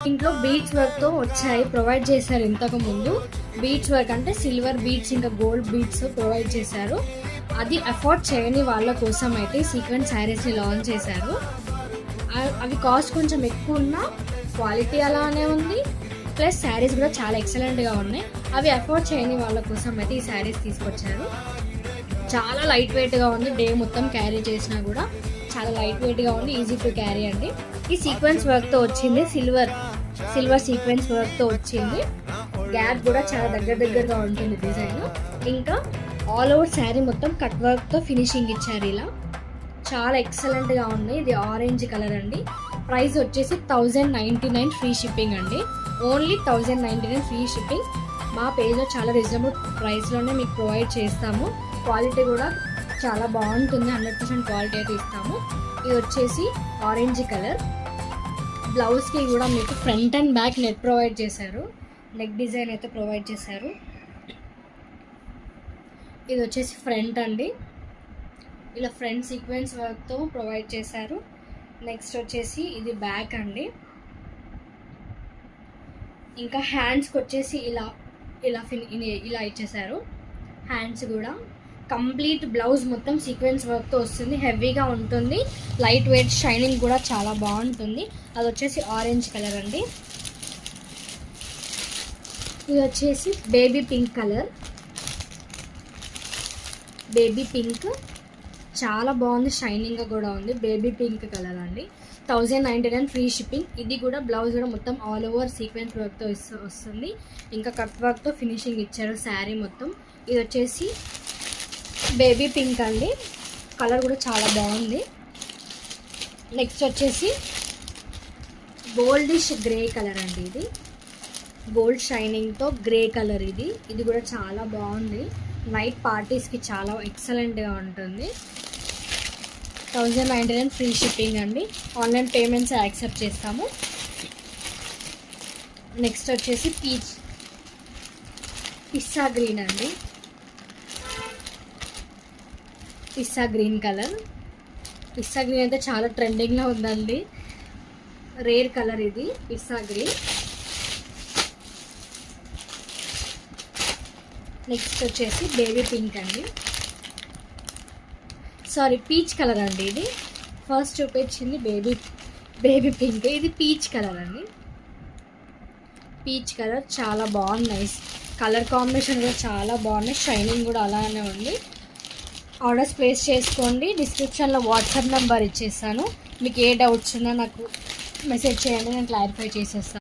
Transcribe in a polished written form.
ఇంట్లో beads work తో వచ్చాయి, ప్రొవైడ్ చేశారు. ఇంతకు ముందు బీడ్స్ వర్క్ అంటే సిల్వర్ బీడ్స్ ఇంకా గోల్డ్ బీడ్స్ ప్రొవైడ్ చేశారు. అది అఫోర్డ్ చేయని వాళ్ళ కోసం అయితే సీక్వెన్స్ శారీస్ ని లాంచ్ చేశారు. అవి కాస్ట్ కొంచెం ఎక్కువ ఉన్నా క్వాలిటీ అలానే ఉంది, ప్లస్ శారీస్ కూడా చాలా ఎక్సలెంట్గా ఉన్నాయి. అవి అఫోర్డ్ చేయని వాళ్ళ కోసం అయితే ఈ శారీస్ తీసుకొచ్చారు. చాలా లైట్ వెయిట్గా ఉంది, డే మొత్తం క్యారీ చేసినా కూడా చాలా లైట్ వెయిట్గా ఉంది, ఈజీ టు క్యారీ అండి. ఈ సీక్వెన్స్ వర్క్తో వచ్చింది, సిల్వర్ సీక్వెన్స్ వర్క్తో వచ్చింది. గ్యాప్ కూడా చాలా దగ్గరగా ఉంటుంది డిజైన్. ఇంకా ఆల్ ఓవర్ శారీ మొత్తం కట్ వర్క్తో ఫినిషింగ్ ఇచ్చారు. ఇలా చాలా ఎక్సలెంట్గా ఉంది. ఇది ఆరెంజ్ కలర్ అండి. ప్రైస్ వచ్చేసి 1099 ఫ్రీ షిప్పింగ్ అండి. Only 1099 free shipping. మా పేజ్లో చాలా రీజనబుల్ ప్రైస్లోనే మీకు ప్రొవైడ్ చేస్తాము. క్వాలిటీ కూడా చాలా బాగుంటుంది, 100% క్వాలిటీ అయితే ఇస్తాము. ఇది వచ్చేసి ఆరెంజ్ కలర్. బ్లౌజ్కి కూడా మీకు front and back net provide చేశారు, నెక్ డిజైన్ అయితే ప్రొవైడ్ చేశారు. ఇది వచ్చేసి ఫ్రంట్ అండి, ఇలా ఫ్రంట్ సీక్వెన్స్ వర్క్తో ప్రొవైడ్ చేశారు. నెక్స్ట్ వచ్చేసి ఇది బ్యాక్ అండి. ఇంకా హ్యాండ్స్కి వచ్చేసి ఇలా ఇచ్చేసారు. హ్యాండ్స్ కూడా కంప్లీట్ బ్లౌజ్ మొత్తం సీక్వెన్స్ వర్క్తో వస్తుంది, హెవీగా ఉంటుంది, లైట్ వెయిట్, షైనింగ్ కూడా చాలా బాగుంటుంది. అది వచ్చేసి ఆరెంజ్ కలర్ అండి. ఇది వచ్చేసి baby pink colour. Baby pink చాలా బాగుంది, షైనింగ్గా కూడా ఉంది. బేబీ పింక్ కలర్ అండి. 1099 ఫ్రీ షిప్పింగ్. ఇది కూడా బ్లౌజ్ కూడా మొత్తం ఆల్ ఓవర్ సీక్వెన్స్ వర్క్తో వస్తుంది. ఇంకా కట్ వర్క్తో ఫినిషింగ్ ఇచ్చారు శారీ మొత్తం. ఇది వచ్చేసి బేబీ పింక్ అండి, కలర్ కూడా చాలా బాగుంది. నెక్స్ట్ వచ్చేసి గోల్డిష్ గ్రే కలర్ అండి. ఇది గోల్డ్ షైనింగ్తో గ్రే కలర్. ఇది కూడా చాలా బాగుంది, నైట్ పార్టీస్కి చాలా ఎక్సలెంట్గా ఉంటుంది. 1099 ఫ్రీ షిప్పింగ్ అండి. ఆన్లైన్ పేమెంట్స్ యాక్సెప్ట్ చేస్తాము. నెక్స్ట్ వచ్చేసి పిస్తా గ్రీన్ అండి. పిస్తా గ్రీన్ కలర్. పిస్తా గ్రీన్ అయితే చాలా ట్రెండింగ్లో ఉందండి, రేర్ కలర్ ఇది పిస్తా గ్రీన్. నెక్స్ట్ వచ్చేసి బేబీ పింక్ అండి, సారీ పీచ్ కలర్ అండి. ఇది ఫస్ట్ చూపించింది బేబీ పింక్, ఇది పీచ్ కలర్ అండి. పీచ్ కలర్ చాలా బాగుంది, నైస్ కలర్ కాంబినేషన్ కూడా చాలా బాగుంది, షైనింగ్ కూడా అలానే ఉంది. ఆర్డర్స్ ప్లేస్ చేసుకోండి. డిస్క్రిప్షన్లో వాట్సాప్ నెంబర్ ఇచ్చేస్తాను. మీకు ఏ డౌట్స్ ఉన్నా నాకు మెసేజ్ చేయండి, నేను క్లారిఫై చేసేస్తాను.